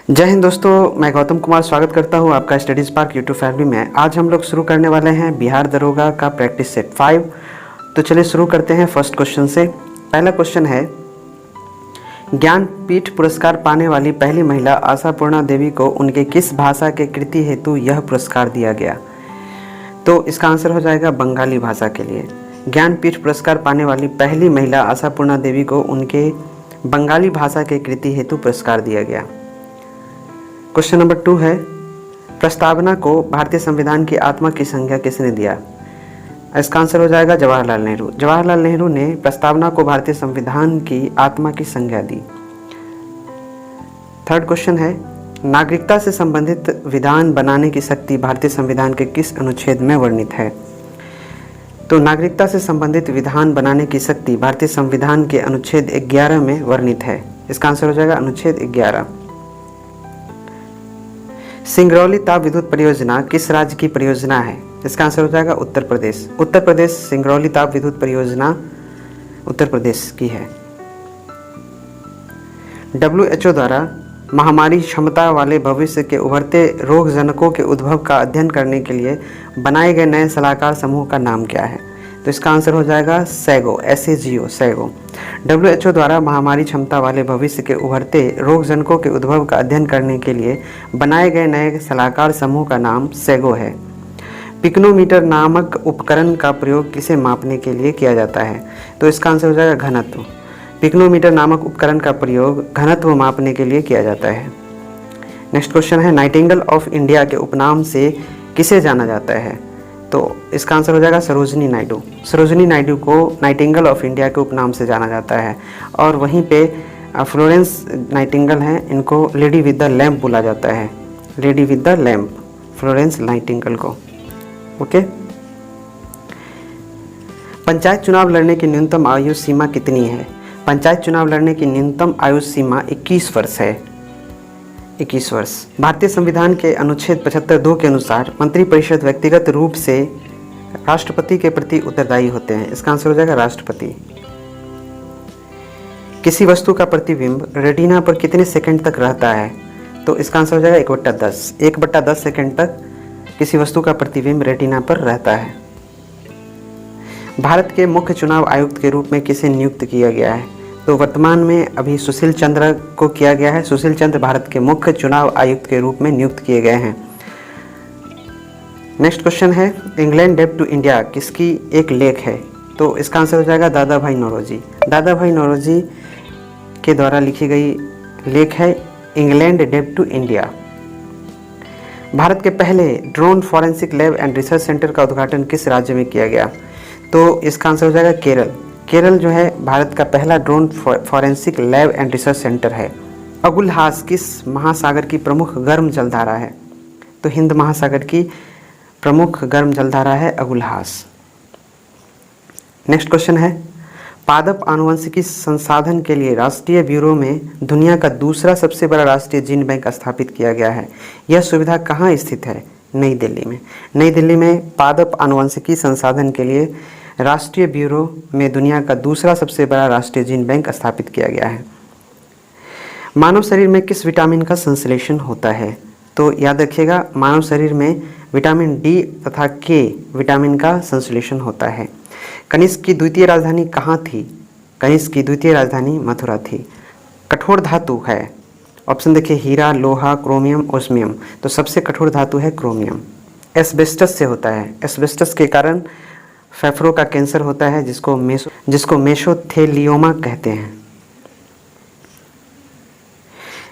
जय हिंद दोस्तों, मैं गौतम कुमार स्वागत करता हूं आपका स्टडी स्पार्क यूट्यूब फैमिली में। आज हम लोग शुरू करने वाले हैं बिहार दरोगा का प्रैक्टिस सेट 5। तो चलिए शुरू करते हैं फर्स्ट क्वेश्चन से। पहला क्वेश्चन है, ज्ञानपीठ पुरस्कार पाने वाली पहली महिला आशापूर्णा देवी को उनके किस भाषा के कृति हेतु यह पुरस्कार दिया गया? तो इसका आंसर हो जाएगा बंगाली भाषा के लिए। ज्ञानपीठ पुरस्कार पाने वाली पहली महिला आशापूर्णा देवी को उनके बंगाली भाषा के कृति हेतु पुरस्कार दिया गया। क्वेश्चन नंबर 2 है, प्रस्तावना को भारतीय संविधान की आत्मा की संज्ञा किसने दिया? इसका आंसर हो जाएगा जवाहरलाल नेहरू। जवाहरलाल नेहरू ने प्रस्तावना को भारतीय संविधान की आत्मा की संज्ञा दी। थर्ड क्वेश्चन है, नागरिकता से संबंधित विधान बनाने की शक्ति भारतीय संविधान के किस अनुच्छेद में वर्णित है? तो नागरिकता से संबंधित विधान बनाने की शक्ति भारतीय संविधान के अनुच्छेद 11 में वर्णित है। इसका आंसर हो जाएगा अनुच्छेद 11। सिंगरौली ताप विद्युत परियोजना किस राज्य की परियोजना है? इसका आंसर हो जाएगा उत्तर प्रदेश। उत्तर प्रदेश सिंगरौली ताप विद्युत परियोजना उत्तर प्रदेश की है। WHO द्वारा महामारी क्षमता वाले भविष्य के उभरते रोगजनकों के उद्भव का अध्ययन करने के लिए बनाए गए नए सलाहकार समूह का नाम क्या है? तो इसका आंसर हो जाएगा सैगो, SAGO, सैगो। WHO द्वारा महामारी क्षमता वाले भविष्य के उभरते रोगजनकों के उद्भव का अध्ययन करने के लिए बनाए गए नए सलाहकार समूह का नाम सैगो है। पिक्नोमीटर नामक उपकरण का प्रयोग किसे मापने के लिए किया जाता है? तो इसका आंसर हो जाएगा घनत्व। पिक्नोमीटर नामक उपकरण का प्रयोग घनत्व मापने के लिए किया जाता है। नेक्स्ट क्वेश्चन है, नाइटिंगेल ऑफ इंडिया के उपनाम से किसे जाना जाता है? तो इसका आंसर हो जाएगा सरोजिनी नायडू। सरोजिनी नायडू को नाइटिंगेल ऑफ इंडिया के उपनाम से जाना जाता है। और वहीं पे फ्लोरेंस नाइटिंगेल हैं, इनको लेडी विद द लैम्प बोला जाता है। Lady with the lamp, Florence Nightingale को। ओके। पंचायत चुनाव लड़ने की न्यूनतम आयु सीमा कितनी है? पंचायत चुनाव लड़ने की न्यूनतम आयु सीमा 21 वर्ष है। 21 वर्ष। भारतीय संविधान के अनुच्छेद 75(2) के अनुसार मंत्रिपरिषद व्यक्तिगत रूप से राष्ट्रपति के प्रति उत्तरदायी होते हैं। इसका आंसर हो जाएगा राष्ट्रपति। किसी वस्तु का प्रतिबिंब रेटिना पर कितने सेकंड तक रहता है? तो इसका आंसर हो जाएगा 1/10। 1/10 सेकंड तक किसी वस्तु का प्रतिबिंब रेटिना पर रहता है। भारत के मुख्य चुनाव आयुक्त के रूप में किसे नियुक्त किया गया है? तो वर्तमान में अभी सुशील चंद्र को किया गया है। सुशील चंद्र भारत के मुख्य चुनाव आयुक्त के रूप में नियुक्त किए गए हैं। नेक्स्ट क्वेश्चन है, इंग्लैंड डेब्ट टू इंडिया किसकी एक लेख है? तो इसका आंसर हो जाएगा दादा भाई नौरोजी। दादा भाई नौरोजी के द्वारा लिखी गई लेख है इंग्लैंड डेब्ट टू इंडिया। भारत के पहले drone forensic lab and research centre का उद्घाटन किस राज्य में किया गया? तो इसका आंसर हो जाएगा केरल। केरल जो है भारत का पहला drone forensic lab and research centre है। अगुलहास किस महासागर की प्रमुख गर्म जलधारा है? तो हिंद महासागर की प्रमुख गर्म जलधारा है अगुलहास। नेक्स्ट क्वेश्चन है, पादप आनुवंशिकी संसाधन के लिए राष्ट्रीय ब्यूरो में दुनिया का दूसरा सबसे बड़ा राष्ट्रीय जीन बैंक स्थापित किया गया है। यह सुविधा कहाँ स्थित है? नई दिल्ली में। नई दिल्ली में पादप आनुवंशिकी संसाधन के लिए राष्ट्रीय ब्यूरो में दुनिया का दूसरा सबसे बड़ा राष्ट्रीय जीन बैंक स्थापित किया गया है। मानव शरीर में किस विटामिन का संश्लेषण होता है? तो याद रखिएगा, मानव शरीर में विटामिन डी तथा के विटामिन का संश्लेषण होता है। कनिष्क की द्वितीय राजधानी कहाँ थी? कनिष्क की द्वितीय राजधानी मथुरा थी। कठोर धातु है, ऑप्शन देखिए, हीरा, लोहा, क्रोमियम, ओस्मियम। तो सबसे कठोर धातु है क्रोमियम। एस्बेस्टस से होता है। एस्बेस्टस के कारण फेफड़ों का कैंसर होता है, जिसको मेसोथेलियोमा कहते हैं।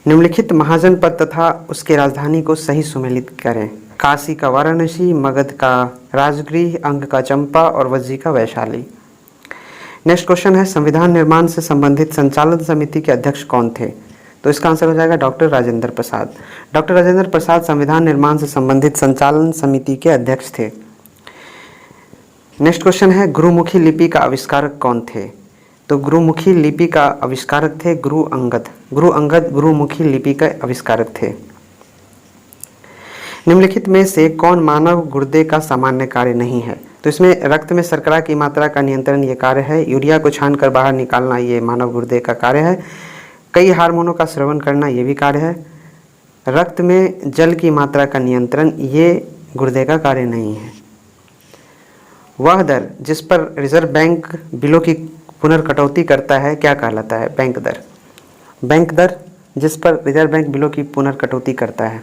निम्नलिखित महाजनपद तथा उसके राजधानी को सही सुमेलित करें। काशी का वाराणसी, मगध का राजगृह, अंग का चंपा और वज्जी का वैशाली। नेक्स्ट क्वेश्चन है, संविधान निर्माण से संबंधित संचालन समिति के अध्यक्ष कौन थे? तो इसका आंसर हो जाएगा डॉक्टर राजेंद्र प्रसाद। डॉक्टर राजेंद्र प्रसाद संविधान निर्माण से संबंधित संचालन समिति के अध्यक्ष थे। नेक्स्ट क्वेश्चन है, गुरुमुखी लिपि का आविष्कारक कौन थे? तो गुरुमुखी लिपि का आविष्कारक थे गुरु अंगद। गुरु अंगद गुरुमुखी लिपि का आविष्कारक थे। निम्नलिखित में से कौन मानव गुर्दे का सामान्य कार्य नहीं है? तो इसमें रक्त में शर्करा की मात्रा का नियंत्रण ये कार्य है। यूरिया को छानकर बाहर निकालना ये मानव गुर्दे का कार्य है। कई हार्मोनों का स्रवण करना ये भी कार्य है। रक्त में जल की मात्रा का नियंत्रण ये गुर्दे का कार्य नहीं है। वह दर जिस पर रिजर्व बैंक बिलों की पुनर्कटौती करता है क्या कहलाता है? बैंक दर। बैंक दर जिस पर रिजर्व बैंक बिलों की पुनर्कटौती करता है।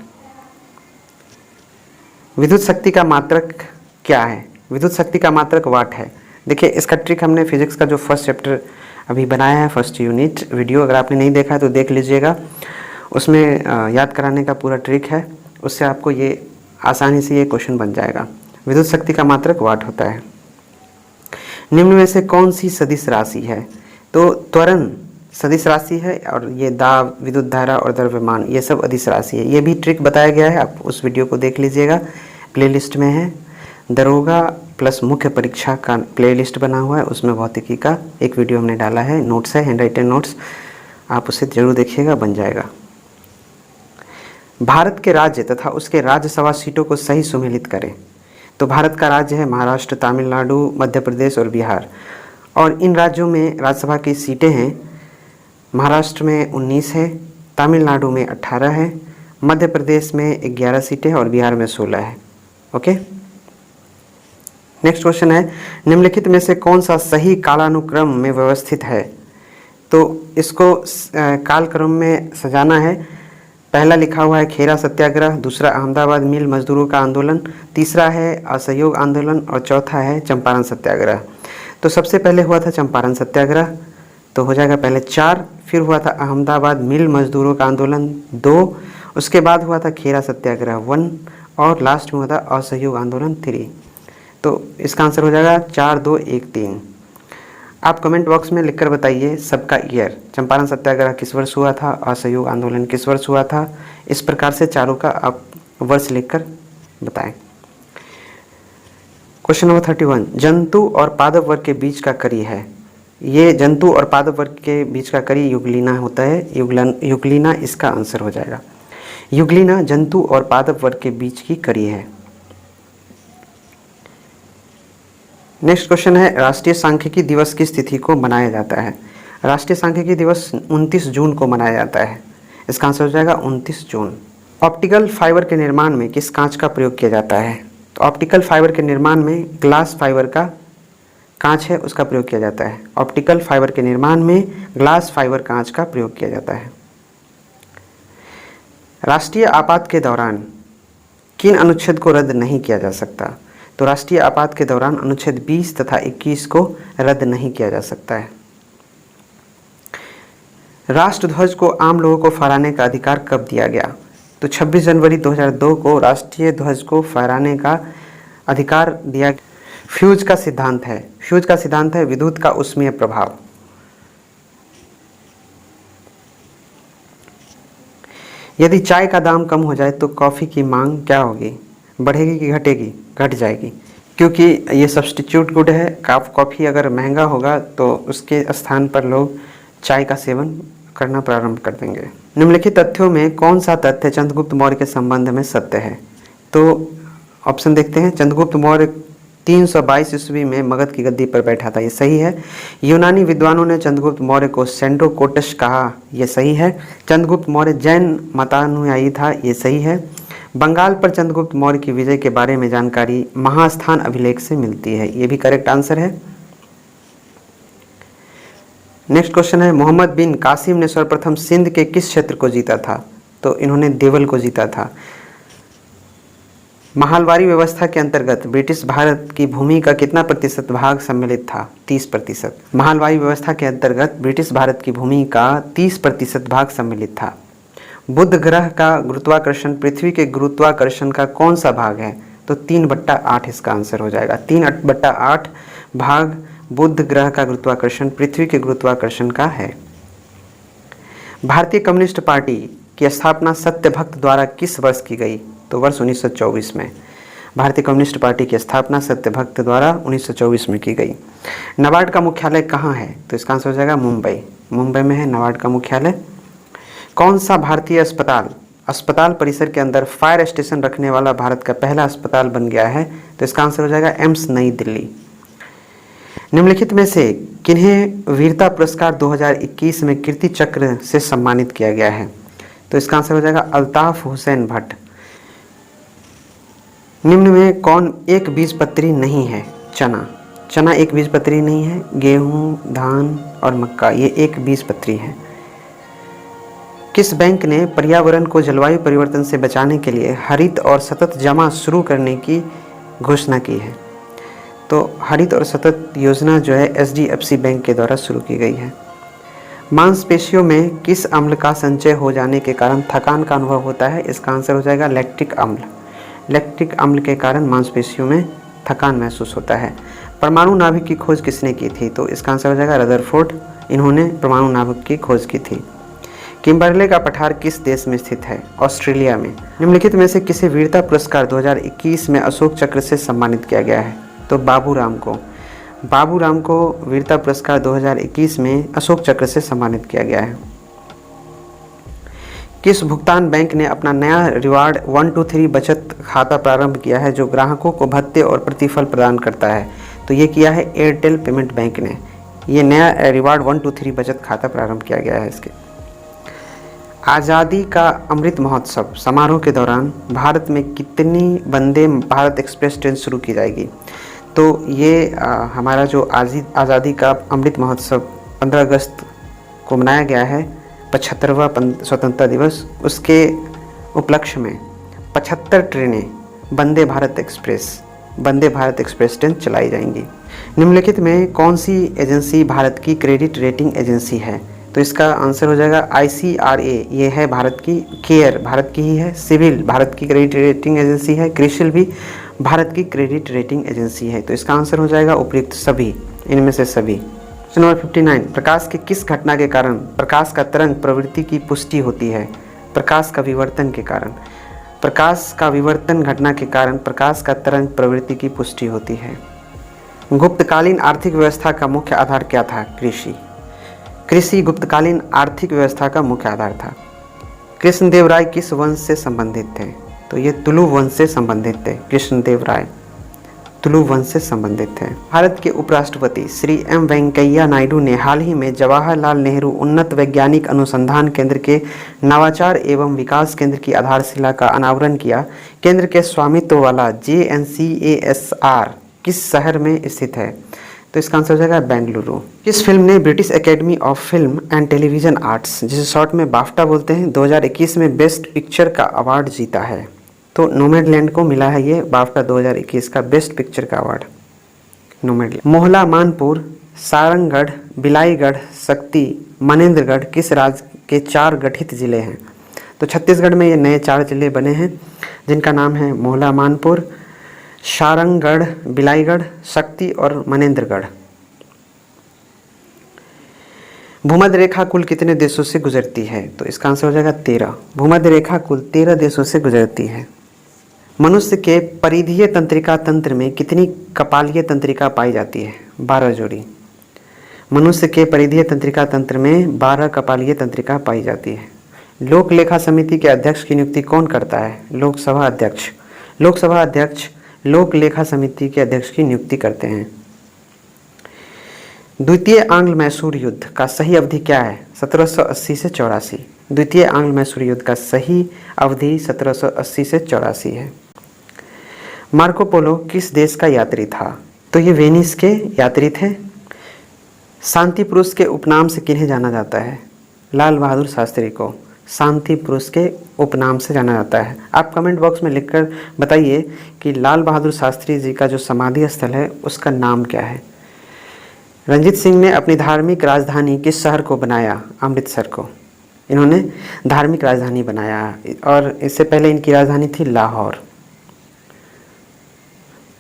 विद्युत शक्ति का मात्रक क्या है? विद्युत शक्ति का मात्रक वाट है। देखिए इसका ट्रिक हमने फिजिक्स का जो फर्स्ट चैप्टर अभी बनाया है, फर्स्ट यूनिट वीडियो, अगर आपने नहीं देखा है तो देख लीजिएगा। उसमें याद कराने का पूरा ट्रिक है, उससे आपको ये आसानी से ये क्वेश्चन बन जाएगा। विद्युत शक्ति का मात्रक वाट होता है। निम्न में से कौन सी सदिश राशि है? तो त्वरण सदिश राशि है और ये दाब, विद्युत धारा और द्रव्यमान ये सब अदिश राशि है। ये भी ट्रिक बताया गया है, आप उस वीडियो को देख लीजिएगा, प्लेलिस्ट में है। दरोगा प्लस मुख्य परीक्षा का प्लेलिस्ट बना हुआ है, उसमें भौतिकी का एक वीडियो हमने डाला है, नोट्स है, हैंड राइटेड नोट्स, आप उसे जरूर देखिएगा, बन जाएगा। भारत के राज्य तथा उसके राज्यसभा सीटों को सही सुमेलित करें। तो भारत का राज्य है महाराष्ट्र, तमिलनाडु, मध्य प्रदेश और बिहार, और इन राज्यों में राज्यसभा की सीटें हैं। महाराष्ट्र में 19 है, तमिलनाडु में 18 है, मध्य प्रदेश में 11 सीटें हैं और बिहार में 16 है। ओके, नेक्स्ट क्वेश्चन है, निम्नलिखित में से कौन सा सही कालानुक्रम में व्यवस्थित है? तो इसको कालक्रम में सजाना है। पहला लिखा हुआ है खेरा सत्याग्रह, दूसरा अहमदाबाद मिल मजदूरों का आंदोलन, तीसरा है असहयोग आंदोलन और चौथा है चंपारण सत्याग्रह। तो सबसे पहले हुआ था चंपारण सत्याग्रह, तो हो जाएगा पहले 4, फिर हुआ था अहमदाबाद मिल मजदूरों का आंदोलन 2, उसके बाद हुआ था खेरा सत्याग्रह 1 और लास्ट में हुआ था असहयोग आंदोलन 3। तो इसका आंसर हो जाएगा 4, 2, 1, 3। आप कमेंट बॉक्स में लिखकर बताइए सबका ईयर, चंपारण सत्याग्रह किस वर्ष हुआ था, असहयोग आंदोलन किस वर्ष हुआ था। इस प्रकार से चारों का आप वर्ष लिखकर बताएं। क्वेश्चन नंबर 31, जंतु और पादप वर्ग के बीच का करी है। ये जंतु और पादप वर्ग के बीच का करी युगलीना होता है, युगलीना इसका आंसर हो जाएगा। युगलीना जंतु और पादप वर्ग के बीच की करी है। नेक्स्ट क्वेश्चन है, राष्ट्रीय सांख्यिकी दिवस किस तिथि को मनाया जाता है? राष्ट्रीय सांख्यिकी दिवस 29 जून को मनाया जाता है। इसका आंसर हो जाएगा 29 जून। ऑप्टिकल फाइबर के निर्माण में किस कांच का प्रयोग किया जाता है? तो ऑप्टिकल फाइबर के निर्माण में ग्लास फाइबर का कांच है उसका प्रयोग किया जाता है। ऑप्टिकल फाइबर के निर्माण में ग्लास फाइबर कांच का प्रयोग किया जाता है। राष्ट्रीय आपात के दौरान किन अनुच्छेद को रद्द नहीं किया जा सकता? तो राष्ट्रीय आपात के दौरान अनुच्छेद 20 तथा 21 को रद्द नहीं किया जा सकता है। राष्ट्रध्वज को आम लोगों को फहराने का अधिकार कब दिया गया? तो 26 जनवरी 2002 को राष्ट्रीय ध्वज को फहराने का अधिकार दिया। फ्यूज का सिद्धांत है, फ्यूज का सिद्धांत है विद्युत का उष्मीय प्रभाव। यदि चाय का दाम कम हो जाए तो कॉफ़ी की मांग क्या होगी? बढ़ेगी कि घटेगी? घट जाएगी, क्योंकि ये सब्स्टिट्यूट गुड है। कॉफ़ी अगर महंगा होगा तो उसके स्थान पर लोग चाय का सेवन करना प्रारंभ कर देंगे। निम्नलिखित तथ्यों में कौन सा तथ्य चंद्रगुप्त मौर्य के संबंध में सत्य है? तो ऑप्शन देखते हैं। चंद्रगुप्त मौर्य 322 ईस्वी में मगध की गद्दी पर बैठा था, ये सही है। यूनानी विद्वानों ने चंद्रगुप्त मौर्य को सेंड्रोकोटस कहा, ये सही है। चंद्रगुप्त मौर्य जैन मतानुयायी था, ये सही है। बंगाल पर चंद्रगुप्त मौर्य की विजय के बारे में जानकारी महास्थान अभिलेख से मिलती है, ये भी करेक्ट आंसर है। नेक्स्ट क्वेश्चन है, मोहम्मद बिन कासिम ने सर्वप्रथम सिंध के किस क्षेत्र को जीता था? तो इन्होंने देवल को जीता था। महालवारी व्यवस्था के अंतर्गत ब्रिटिश भारत की भूमि का कितना प्रतिशत भाग सम्मिलित था? 30%। महालवारी व्यवस्था के अंतर्गत ब्रिटिश भारत की भूमि का 30% भाग सम्मिलित था। बुध ग्रह का गुरुत्वाकर्षण पृथ्वी के गुरुत्वाकर्षण का कौन सा भाग है? तो 3/8 इसका आंसर हो जाएगा। 3/8 भाग बुध ग्रह का गुरुत्वाकर्षण पृथ्वी के गुरुत्वाकर्षण का है। भारतीय कम्युनिस्ट पार्टी की स्थापना सत्यभक्त द्वारा किस वर्ष की गई? तो वर्ष 1924 में। भारतीय कम्युनिस्ट पार्टी की स्थापना सत्यभक्त द्वारा 1924 में की गई। नाबार्ड का मुख्यालय कहाँ है? तो इसका आंसर हो जाएगा मुंबई। मुंबई में है नाबार्ड का मुख्यालय। कौन सा भारतीय अस्पताल परिसर के अंदर फायर स्टेशन रखने वाला भारत का पहला अस्पताल बन गया है? तो इसका आंसर हो जाएगा एम्स नई दिल्ली। निम्नलिखित में से किन्हें वीरता पुरस्कार 2021 में कीर्ति चक्र से सम्मानित किया गया है? तो इसका आंसर हो जाएगा अल्ताफ हुसैन भट्ट। निम्न में कौन एक बीजपत्री नहीं है? चना। चना एक बीजपत्री नहीं है। गेहूं, धान और मक्का ये एक बीजपत्री है। किस बैंक ने पर्यावरण को जलवायु परिवर्तन से बचाने के लिए हरित और सतत जमा शुरू करने की घोषणा की है? तो हरित और सतत योजना जो है HDFC बैंक के द्वारा शुरू की गई है। मांसपेशियों में किस अम्ल का संचय हो जाने के कारण थकान का अनुभव होता है? इसका आंसर हो जाएगा लैक्टिक अम्ल। लैक्टिक अम्ल के कारण मांसपेशियों में थकान महसूस होता है। परमाणु नाभिक की खोज किसने की थी? तो इसका आंसर हो जाएगा रदरफोर्ड। इन्होंने परमाणु नाभिक की खोज की थी। किम्बरले का पठार किस देश में स्थित है? ऑस्ट्रेलिया में। निम्नलिखित में से किसे वीरता पुरस्कार 2021 में अशोक चक्र से सम्मानित किया गया है? तो बाबूराम को। बाबूराम को वीरता पुरस्कार 2021 में अशोक चक्र से सम्मानित किया गया है। किस भुगतान बैंक ने अपना नया रिवार्ड 123 बचत खाता प्रारंभ किया है जो ग्राहकों को भत्ते और प्रतिफल प्रदान करता है? तो ये किया है एयरटेल पेमेंट बैंक ने। ये नया रिवार्ड 123 बचत खाता प्रारंभ किया गया है इसके। आज़ादी का अमृत महोत्सव समारोह के दौरान भारत में कितनी वंदे भारत एक्सप्रेस ट्रेन शुरू की जाएगी? तो ये हमारा जो आज़ादी का अमृत महोत्सव 15 अगस्त को मनाया गया है, 75वां स्वतंत्रता दिवस, उसके उपलक्ष्य में 75 ट्रेनें वंदे भारत एक्सप्रेस ट्रेन चलाई जाएंगी। निम्नलिखित में कौन सी एजेंसी भारत की क्रेडिट रेटिंग एजेंसी है? तो इसका आंसर हो जाएगा ICRA। ये है भारत की। केयर भारत की ही है। सिविल भारत की क्रेडिट रेटिंग एजेंसी है। क्रिसिल भी भारत की क्रेडिट रेटिंग एजेंसी है। तो इसका आंसर हो जाएगा उपयुक्त सभी, इनमें से सभी। क्वेश्चन नंबर 59, प्रकाश की किस घटना के कारण प्रकाश का तरंग प्रवृत्ति की पुष्टि होती है? प्रकाश का विवर्तन के कारण। प्रकाश का विवर्तन घटना के कारण प्रकाश का तरंग प्रवृत्ति की पुष्टि होती है। गुप्तकालीन आर्थिक व्यवस्था का मुख्य आधार क्या था? कृषि। कृषि गुप्तकालीन आर्थिक व्यवस्था का मुख्य आधार था। कृष्णदेवराय किस वंश से संबंधित थे? तो ये तुलु वंश से संबंधित थे। कृष्णदेवराय तुलु वंश से संबंधित थे। भारत के उपराष्ट्रपति श्री M वेंकैया नायडू ने हाल ही में जवाहरलाल नेहरू उन्नत वैज्ञानिक अनुसंधान केंद्र के नवाचार एवं विकास केंद्र की आधारशिला का अनावरण किया। केंद्र के स्वामित्व वाला JNCASR किस शहर में स्थित है? तो इसका आंसर हो जाएगा बेंगलुरु। किस फिल्म ने British academy of film and television arts, जिसे शॉर्ट में बाफ्टा बोलते हैं, 2021 में बेस्ट पिक्चर का अवार्ड जीता है? तो नोमैडलैंड को मिला है ये बाफ्टा 2021 का बेस्ट पिक्चर का अवार्ड, नोमैडलैंड। मोहला, मानपुर, सारंगगढ़, बिलाईगढ़, शक्ति, मनेंद्रगढ़ किस राज्य के 4 गठित जिले हैं? तो छत्तीसगढ़ में ये नए 4 जिले बने हैं जिनका नाम है मोहला, मानपुर, सारंगगढ़, बिलाईगढ़, शक्ति और मनेंद्रगढ़। भूमध्य रेखा कुल कितने देशों से गुजरती है? तो इसका आंसर हो जाएगा 13। भूमध्य रेखा कुल 13 देशों से गुजरती है। मनुष्य के परिधीय तंत्रिका तंत्र में कितनी कपालीय तंत्रिका पाई जाती है? 12 जोड़ी। मनुष्य के परिधीय तंत्रिका तंत्र में 12 कपालीय तंत्रिका पाई जाती है। लोक लेखा समिति के अध्यक्ष की नियुक्ति कौन करता है? लोकसभा अध्यक्ष। लोकसभा अध्यक्ष लोक लेखा समिति के अध्यक्ष की नियुक्ति करते हैं। द्वितीय आंग्ल मैसूर युद्ध का सही अवधि क्या है? 1780 से 84। द्वितीय आंग्ल मैसूर युद्ध का सही अवधि 1780 से 84 है। मार्को पोलो किस देश का यात्री था? तो ये वेनिस के यात्री थे। शांति पुरुष के उपनाम से किन्हें जाना जाता है? लाल बहादुर शास्त्री को शांति पुरुष के उपनाम से जाना जाता है। आप कमेंट बॉक्स में लिखकर बताइए कि लाल बहादुर शास्त्री जी का जो समाधि स्थल है उसका नाम क्या है। रंजीत सिंह ने अपनी धार्मिक राजधानी किस शहर को बनाया? अमृतसर को इन्होंने धार्मिक राजधानी बनाया और इससे पहले इनकी राजधानी थी लाहौर।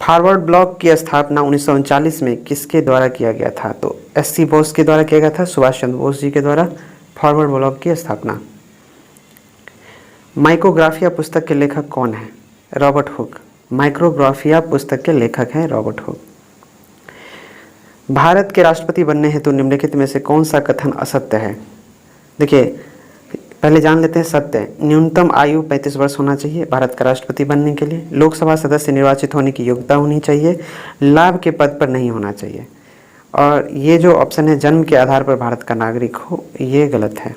फॉरवर्ड ब्लॉक की स्थापना 1939 में किसके द्वारा किया गया था? तो SC बोस के द्वारा किया गया था, सुभाष चंद्र बोस जी के द्वारा फॉरवर्ड ब्लॉक की स्थापना। माइक्रोग्राफिया पुस्तक के लेखक कौन है? Robert Hooke. माइक्रोग्राफिया पुस्तक के लेखक हैं रॉबर्ट हुक। भारत के राष्ट्रपति बनने हेतु निम्नलिखित में से कौन सा कथन असत्य है? देखिए पहले जान लेते हैं सत्य। न्यूनतम आयु 35 वर्ष होना चाहिए भारत का राष्ट्रपति बनने के लिए। लोकसभा सदस्य निर्वाचित होने की योग्यता होनी चाहिए। लाभ के पद पर नहीं होना चाहिए। और ये जो ऑप्शन है जन्म के आधार पर भारत का नागरिक हो, ये गलत है।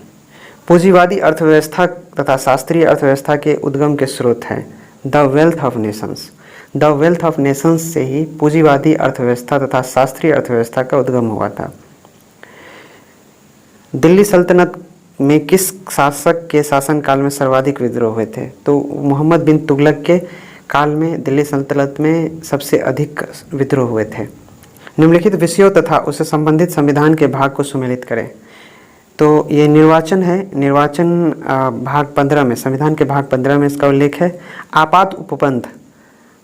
पूंजीवादी अर्थव्यवस्था तथा शास्त्रीय अर्थव्यवस्था के उद्गम के स्रोत हैं the wealth of Nations. The wealth of Nations से ही पूंजीवादी अर्थव्यवस्था तथा शास्त्रीय अर्थव्यवस्था का उद्गम हुआ था। दिल्ली सल्तनत में किस शासक के शासनकाल में सर्वाधिक विद्रोह हुए थे? तो मोहम्मद बिन तुगलक के काल में दिल्ली सल्तनत में सबसे अधिक विद्रोह हुए थे। निम्नलिखित विषयों तथा उससे संबंधित संविधान के भाग को सुमेलित करें। तो ये निर्वाचन है। निर्वाचन भाग 15 में, संविधान के भाग 15 में इसका उल्लेख है। आपात उपबंध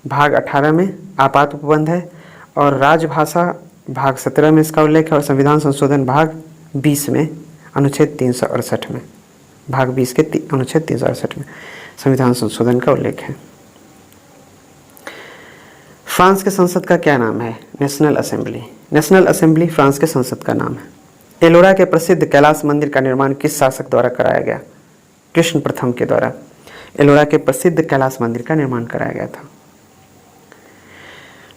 भाग 18 में आपात उपबंध है, और राजभाषा भाग 17 में इसका उल्लेख है, और संविधान संशोधन भाग 20 में अनुच्छेद 368 में, भाग 20 के अनुच्छेद 368 में संविधान संशोधन का उल्लेख है। फ्रांस के संसद का क्या नाम है? National assembly. National assembly France के संसद का नाम है। एलोरा के प्रसिद्ध कैलाश मंदिर का निर्माण किस शासक द्वारा कराया गया? कृष्ण प्रथम के द्वारा एलोरा के प्रसिद्ध कैलाश मंदिर का निर्माण कराया गया था।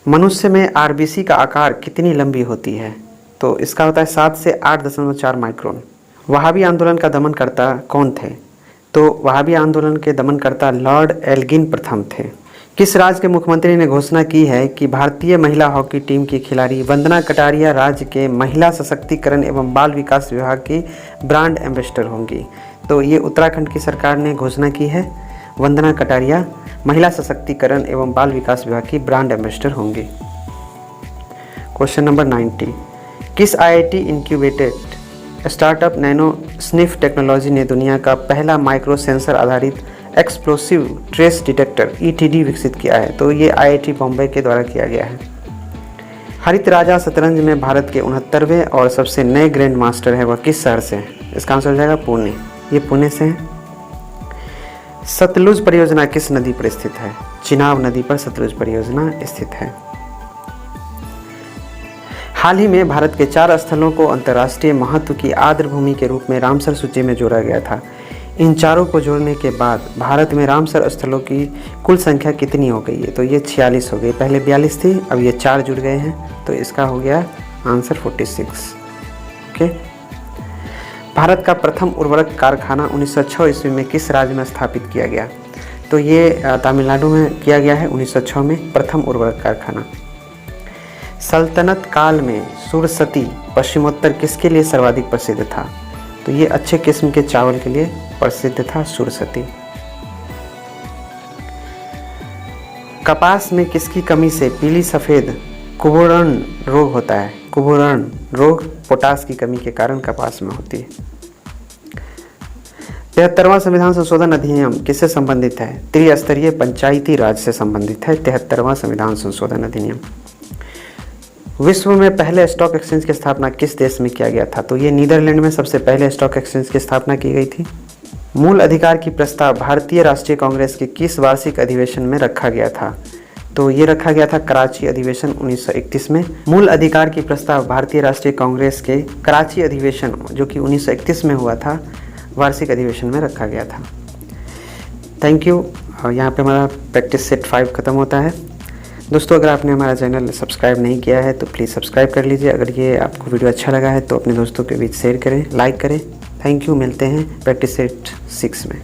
मनुष्य में आरबीसी का आकार कितनी लंबी होती है? तो इसका होता है 7 से 8.4 माइक्रोन। वहाबी आंदोलन का दमनकर्ता कौन थे? तो वहाबी आंदोलन के दमनकर्ता लॉर्ड एल्गिन प्रथम थे। किस राज्य के मुख्यमंत्री ने घोषणा की है कि भारतीय महिला हॉकी टीम की खिलाड़ी वंदना कटारिया राज्य के महिला सशक्तिकरण एवं बाल विकास विभाग की ब्रांड एम्बेसडर होंगी? तो ये उत्तराखंड की सरकार ने घोषणा की है। वंदना कटारिया महिला सशक्तिकरण एवं बाल विकास विभाग की ब्रांड एम्बेसडर होंगी। Question number 90। किस IIT incubated startup nano sniff technology ने दुनिया का पहला माइक्रो सेंसर आधारित एक्सप्लोसिव ट्रेस डिटेक्टर ETD विकसित किया है? तो ये IIT बॉम्बे के द्वारा किया गया है। हरित राजा शतरंज में भारत के 69वें और सबसे नए ग्रैंड मास्टर है, वह किस शहर से है? इसका आंसर हो जाएगा पुणे। ये पुणे से है। सतलुज परियोजना किस नदी पर स्थित है? चिनाब नदी पर सतलुज परियोजना स्थित है। हाल ही में भारत के 4 स्थलों को अंतर्राष्ट्रीय महत्व की आर्द्र भूमि के रूप में रामसर सूची में जोड़ा गया था। इन चारों को जोड़ने के बाद भारत में रामसर स्थलों की कुल संख्या कितनी हो गई है? तो ये 46 हो गई। पहले 42 थी, अब ये 4 जुड़ गए हैं, तो इसका हो गया आंसर 46। ओके। भारत का प्रथम उर्वरक कारखाना 1906 ईस्वी में किस राज्य में स्थापित किया गया? तो ये तमिलनाडु में किया गया है 1906 में प्रथम उर्वरक कारखाना। सल्तनत काल में सुरसती पश्चिमोत्तर किसके लिए सर्वाधिक प्रसिद्ध था? तो ये अच्छे किस्म के चावल के लिए प्रसिद्ध था सुरसती। कपास में किसकी कमी से पीली सफेद कुबोरण रोग होता है? कुबोरण रोग पोटास की कमी के कारण कपास में होती है। 73वां संविधान संशोधन अधिनियम किससे संबंधित है? त्रिस्तरीय पंचायती राज से संबंधित है 73वां संविधान संशोधन अधिनियम। विश्व में पहले स्टॉक एक्सचेंज की स्थापना किस देश में किया गया था? तो ये नीदरलैंड में सबसे पहले स्टॉक एक्सचेंज की स्थापना की गई थी। मूल अधिकार की प्रस्ताव भारतीय राष्ट्रीय कांग्रेस के किस वार्षिक अधिवेशन में रखा गया था? तो ये रखा गया था कराची अधिवेशन 1931 में। मूल अधिकार की प्रस्ताव भारतीय राष्ट्रीय कांग्रेस के कराची अधिवेशन जो कि 1931 में हुआ था, वार्षिक अधिवेशन में रखा गया था। Thank you. यहाँ पे हमारा प्रैक्टिस सेट 5 खत्म होता है। दोस्तों, अगर आपने हमारा चैनल सब्सक्राइब नहीं किया है तो प्लीज़ सब्सक्राइब कर लीजिए। अगर ये आपको वीडियो अच्छा लगा है तो अपने दोस्तों के बीच शेयर करें, लाइक करें। Thank you. मिलते हैं प्रैक्टिस सेट 6 में।